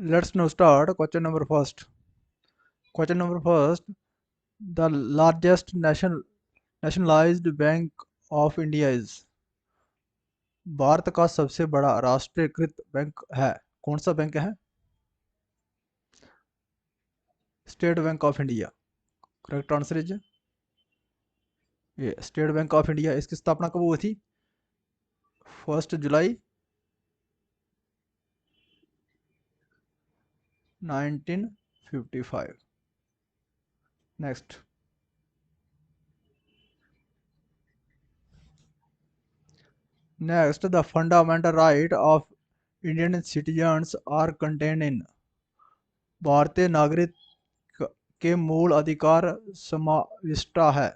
Let's now start question number first. Question number first. The largest nationalized bank of India is. Bharat का सबसे बड़ा राष्ट्रीयकृत bank है, कौन सा बैंक है? State bank of India. Correct answer is ये स्टेट बैंक ऑफ इंडिया। इसकी स्थापना कब हुई थी? 1 जुलाई 1955। Next. Next, the fundamental right of Indian citizens are contained in. भारतीय नागरिक के मूल अधिकार समाविष्ट है,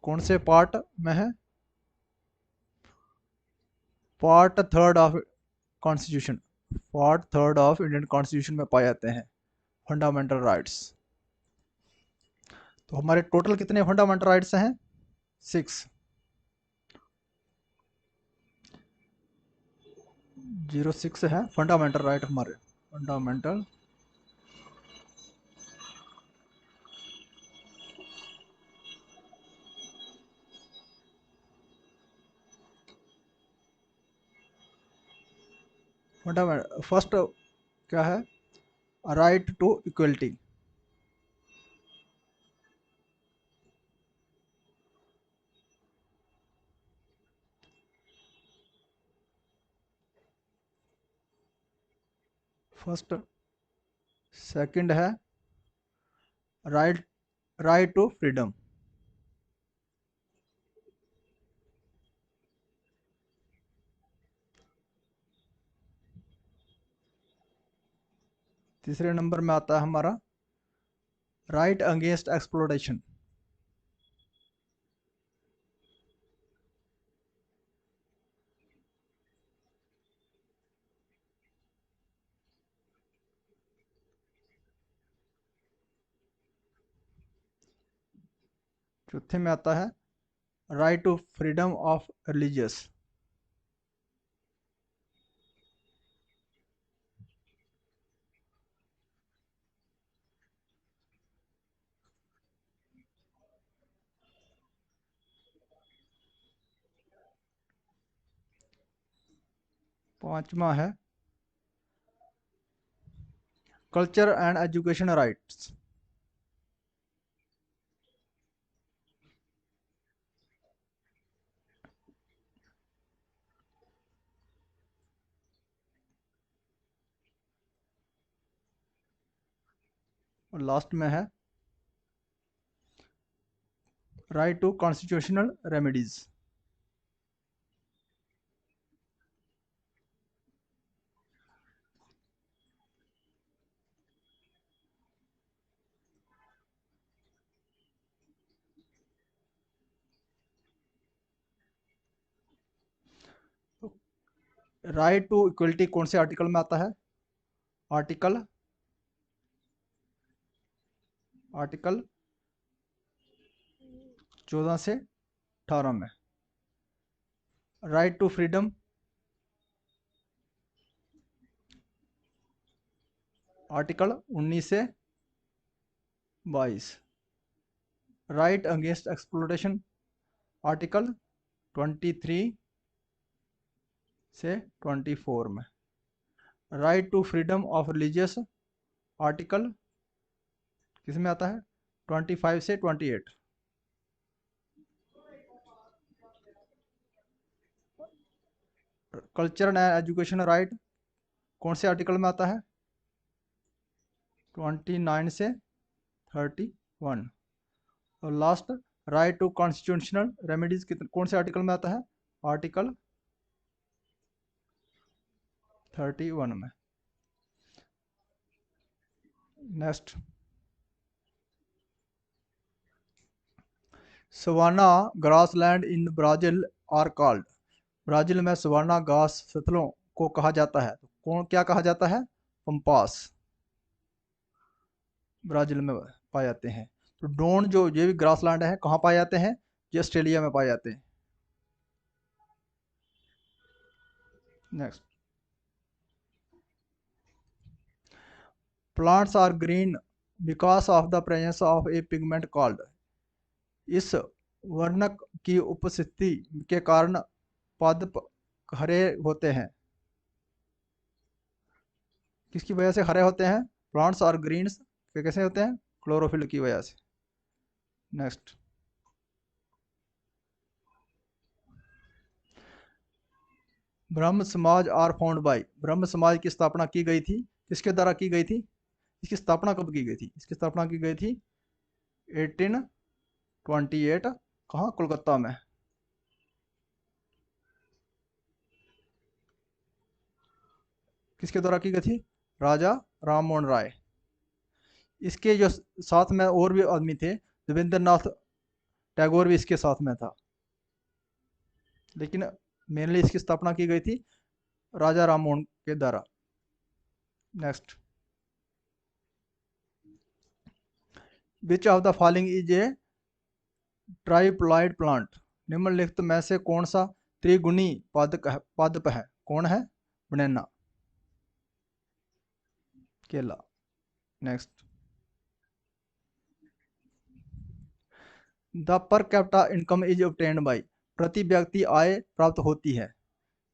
कौन से पार्ट में है? Part third of constitution. Part third of Indian constitution में पाए जाते हैं फंडामेंटल राइट्स। तो हमारे टोटल कितने फंडामेंटल राइट्स हैं? 6। 06 है फंडामेंटल राइट हमारे। फंडामेंटल फंडामेंटल फर्स्ट क्या है? Right to equality. First. Second है राइट राइट टू फ्रीडम। तीसरे नंबर में आता है हमारा राइट अगेंस्ट एक्सप्लोटेशन। चौथे में आता है right to freedom of religious. पांचवा है कल्चर एंड एजुकेशन राइट्स। और लास्ट में है right to constitutional remedies. Right to equality कौन से आर्टिकल में आता है? आर्टिकल आर्टिकल 14 से 18 में। राइट टू फ्रीडम आर्टिकल 19 से 22। राइट अगेंस्ट एक्सप्लोटेशन आर्टिकल 23 से 24 में। Right to freedom of religious article किस में आता है? 25 से 28। कल्चर एंड एजुकेशन राइट कौन से आर्टिकल में आता है? 29 से 31। और last right to constitutional remedies कौन से आर्टिकल में आता है? आर्टिकल 31 में। Next. Savanna grassland in Brazil are called. Brazil में सवाना घास फसलों को कहा जाता है, तो कौन क्या कहा जाता है? पंपास। ब्राजील में पाए जाते हैं। तो डोन जो ये भी ग्रासलैंड है कहाँ पाए जाते हैं? ये ऑस्ट्रेलिया में पाए जाते हैं। Next. Plants are green because of the presence of a pigment called. इस वर्णक की उपस्थिति के कारण पादप हरे होते हैं। किसकी वजह से हरे होते हैं? प्लांट्स और ग्रीन्स कैसे होते हैं? क्लोरोफिल की वजह से। नेक्स्ट, ब्रह्म समाज आर फाउंड बाय। ब्रह्म समाज की स्थापना की गई थी, किसके द्वारा की गई थी? इसकी स्थापना कब की गई थी? इसकी स्थापना की गई थी 1828। कहाँ? कोलकाता में। किसके द्वारा की गई थी? राजा राम मोहन राय। इसके जो साथ में और भी आदमी थे, रविंद्रनाथ टैगोर भी इसके साथ में था, लेकिन मेनली इसकी स्थापना की गई थी राजा राम मोहन के द्वारा। Next, which of the following is a triploid plant. निम्नलिखित में से कौन सा त्रिगुणी पादप है? कौन है? बनाना, केला। Next, the per capita income is obtained by. प्रति व्यक्ति आय प्राप्त होती है,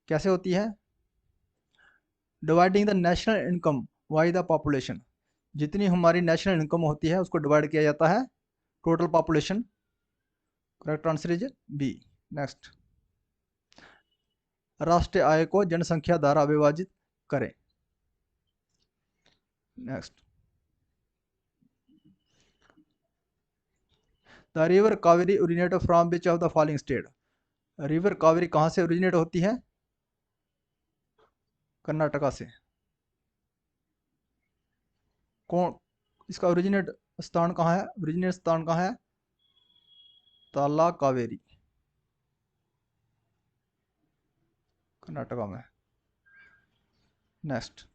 कैसे होती है? Dividing the national income by the population. जितनी हमारी नेशनल इनकम होती है उसको डिवाइड किया जाता है total population. Correct answer is B. Next, राष्ट्रीय आय को जनसंख्या द्वारा विभाजित करें। Next, the river Kaveri originate from which of the following state. River Kaveri कहाँ से ओरिजिनेट होती है? कर्नाटका से। कौन इसका ओरिजिनेट स्थान कहाँ है? ओरिजिनेट स्थान कहाँ है? ताला कावेरी, कर्नाटका में। Next,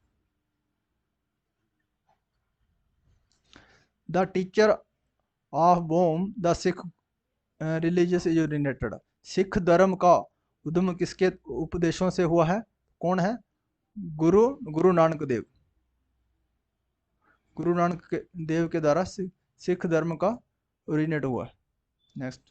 the teacher of whom the Sikh religious is originated. Sikh धर्म का उद्गम किसके उपदेशों से हुआ है? कौन है? गुरु नानक देव। गुरु नानक देव के द्वारा सिख धर्म का ओरिजिनेट हुआ है। Next,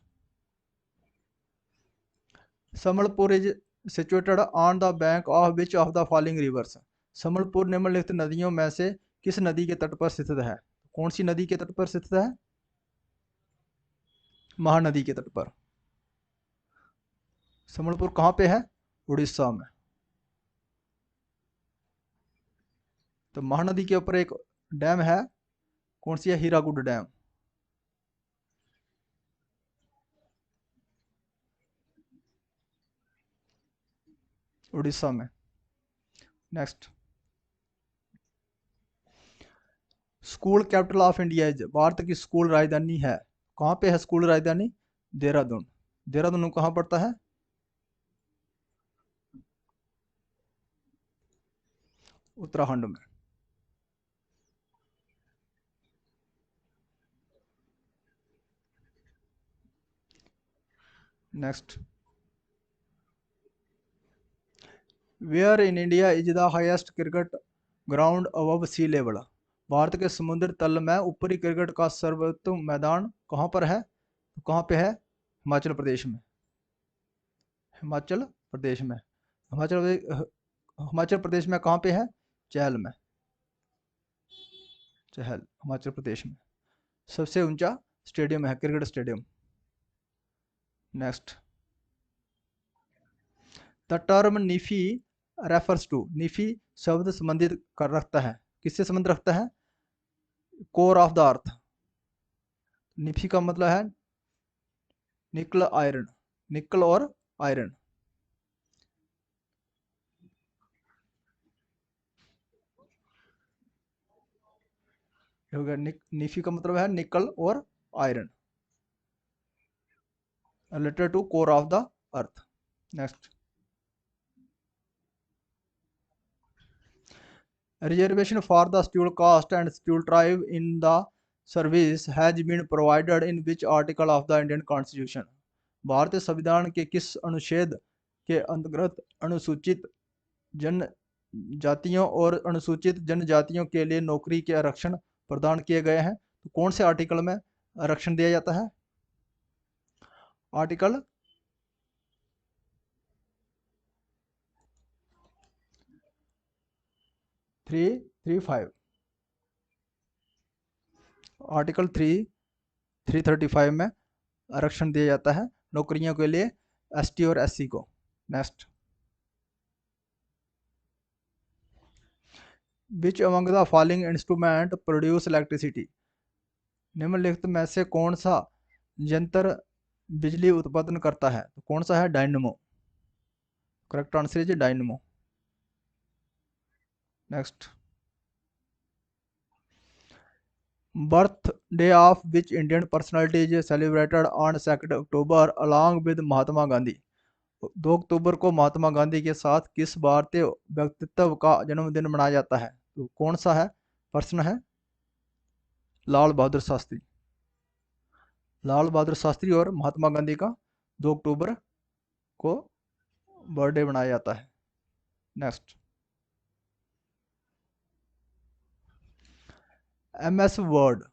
Samalpur is situated on the bank of which of the following rivers. Samalpur निम्नलिखित नदियों में से किस नदी के तट पर स्थित है? कौन सी नदी के तट पर स्थित है? महानदी के तट पर। समलपुर कहाँ पे है? उड़ीसा में। तो महानदी के ऊपर एक डैम है, कौन सी है? हीराकुड डैम, उड़ीसा में। Next, school capital of India is. Bharat की स्कूल राजधानी है, कहाँ पे है स्कूल राजधानी? देहरादून। देहरादून कहाँ पड़ता है? उत्तराखंड में। Next, where in India is the highest cricket ground above sea level. Bharat के समुद्र तल में ऊपरी क्रिकेट का सर्वोत्तम मैदान कहाँ पर है? कहाँ पे है? हिमाचल प्रदेश में। हिमाचल प्रदेश में। हिमाचल प्रदेश में कहाँ पे है? चहल में। चहल हिमाचल प्रदेश में सबसे ऊंचा स्टेडियम है, cricket stadium. Next, the term NiFe refers to. NiFe शब्द संबंधित कर रखता है, किससे संबंध रखता है? Core of the earth. NiFe का मतलब है निकल आयरन, निकल और आयरन। हो गया। नीफी का मतलब है निकल और iron, related to core of the earth. Next, reservation for the schedule caste and schedule tribe in the service has been provided in which article of the Indian constitution. भारतीय संविधान के किस अनुच्छेद के अंतर्गत अनुसूचित जातियों और अनुसूचित जनजातियों के लिए नौकरी के आरक्षण प्रदान किए गए हैं। तो कौन से आर्टिकल में आरक्षण दिया जाता है? आर्टिकल 335। आर्टिकल 335 में आरक्षण दिया जाता है नौकरियों के लिए एसटी और एससी को। Next, which among the following instrument produce electricity? निम्नलिखित में से कौन सा यंत्र बिजली उत्पादन करता है? तो कौन सा है? Dynamo. Correct answer is dynamo. Next, birthday of which Indian personality is celebrated on 2 October along with Mahatma Gandhi? 2 अक्टूबर को महात्मा गांधी के साथ किस भारतीय व्यक्तित्व का जन्मदिन मनाया जाता है? तो कौन सा है? प्रश्न है लाल बहादुर शास्त्री। लाल बहादुर शास्त्री और महात्मा गांधी का 2 अक्टूबर को बर्थडे मनाया जाता है। Next, MS word,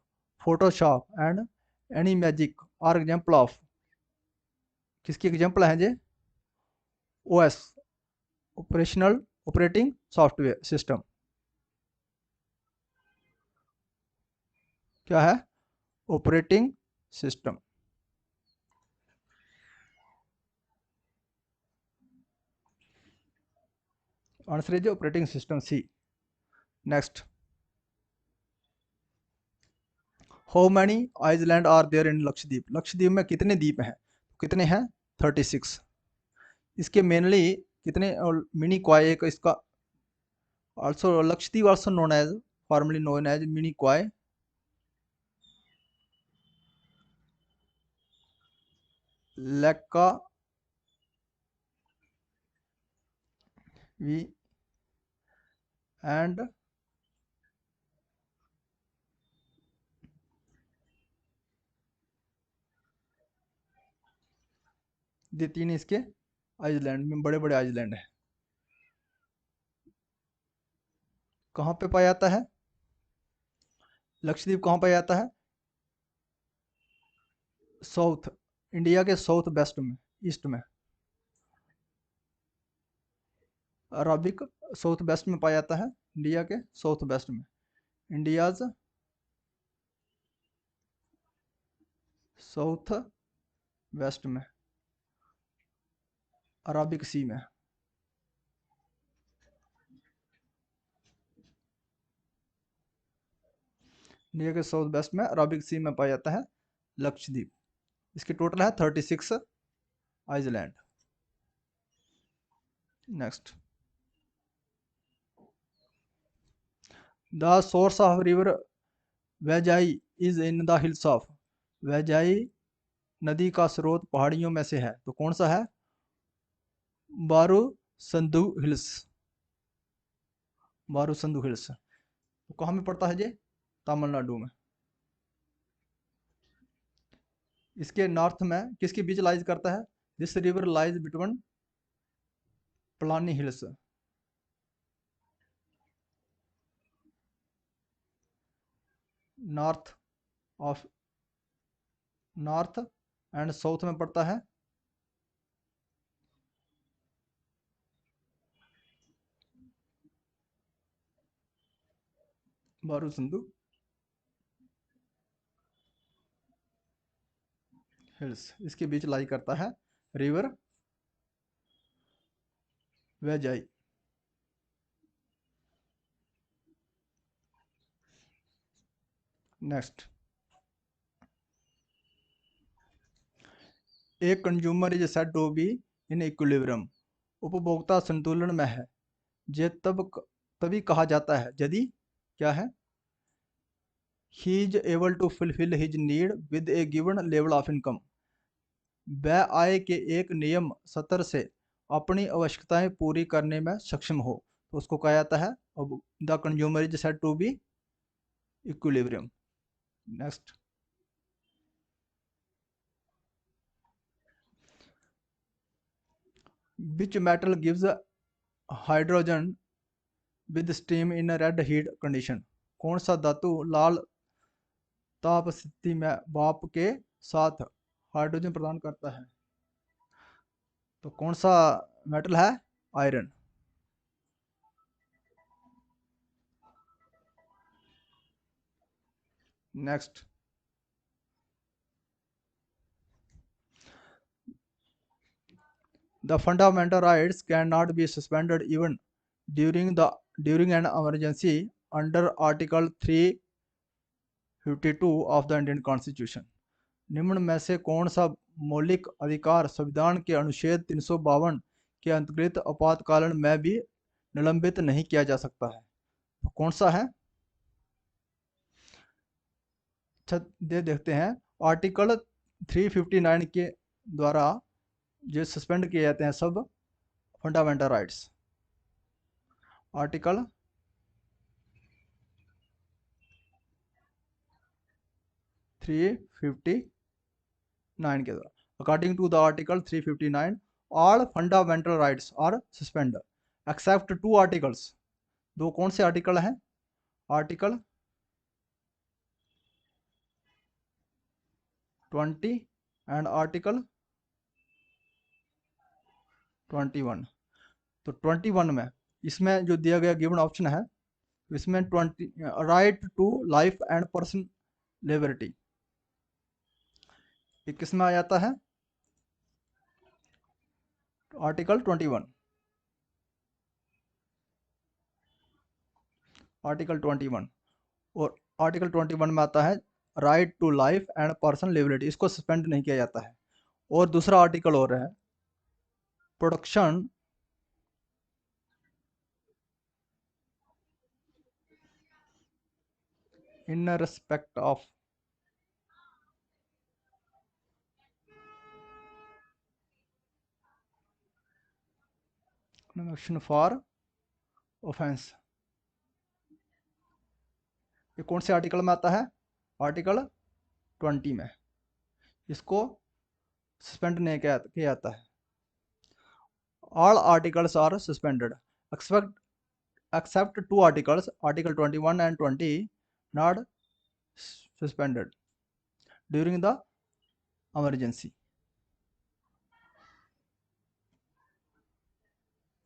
Photoshop and any magic are example of? किसकी एग्जाम्पल है जी? OS, operational operating software system. क्या है? Operating system. Answer is operating system, C. Next, how many island are there in Lakshadweep? Lakshadweep में कितने द्वीप हैं? कितने हैं? 36। इसके मेनली कितने मिनी क्वाय एक इसका also Lakshadweep also known as formerly known as Minicoy, Laccadive and ये 3 इसके आइलैंड में बड़े बड़े आइलैंड है। कहाँ पे पाया जाता है? लक्षद्वीप कहाँ पाया जाता है? साउथ, इंडिया के साउथ वेस्ट में, ईस्ट में। अरबिक साउथ वेस्ट में पाया जाता है, इंडिया के साउथ वेस्ट में। इंडियाज साउथ वेस्ट में, अरबिक सी में। इंडिया के साउथ वेस्ट में अरबिक सी में पाया जाता है लक्षद्वीप। इसकी टोटल है 36 island. Next, the source of river Vaigai is in the hills of? Vaigai नदी का स्रोत पहाड़ियों में से है, तो कौन सा है? बारू संधु हिल्स। बारू संधु हिल्स। तो कहाँ में पड़ता है ये? तमिलनाडु में। इसके नॉर्थ में किसके बीच लाइज करता है? This river lies between Palani hills. North of, north and south में पड़ता है बारू सिंधु हिल्स। इसके बीच लाई करता है रिवर वैजाई। नेक्स्ट, एक consumer is said to be in equilibrium? उपभोक्ता संतुलन में है, ये तभी कहा जाता है यदि क्या है? He is able to fulfil his need with a given level of income. वह आय के एक नियम स्तर से अपनी आवश्यकताएं पूरी करने में सक्षम हो, तो उसको कहा जाता है अब the consumer is said to be equilibrium. Next, which metal gives hydrogen with steam in red heat condition. कौन सा धातु लाल ताप स्थिति में भाप के साथ हाइड्रोजन प्रदान करता है? तो कौन सा मेटल है? Iron. Next, the fundamental rights cannot be suspended even during an emergency under Article 352 of the Indian Constitution। निम्न में से कौन सा मौलिक अधिकार संविधान के अनुच्छेद 352 के अंतर्गत आपातकालीन में भी निलंबित नहीं किया जा सकता है? तो कौन सा है? अच्छा, देखते हैं। आर्टिकल 359 के द्वारा जो सस्पेंड किए जाते हैं सब फंडामेंटल राइट्स। आर्टिकल 359 के द्वारा, according to the article 359 all fundamental rights are suspend except two articles. दो कौन से आर्टिकल हैं? Article 20 and article 21। तो 21 में इसमें जो दिया गया गिवन ऑप्शन है, इसमें 20 right to life and person liberty, ये किस में आ जाता है? आर्टिकल 21। आर्टिकल 21 और आर्टिकल 21 में आता है right to life and person liberty, इसको सस्पेंड नहीं किया जाता है। और दूसरा आर्टिकल और है protection in respect of conviction for offence. ये कौन से आर्टिकल में आता है? आर्टिकल 20 में। इसको सस्पेंड नहीं किया जाता है। All articles are suspended except two articles, article 21 and 20 not suspended during the emergency।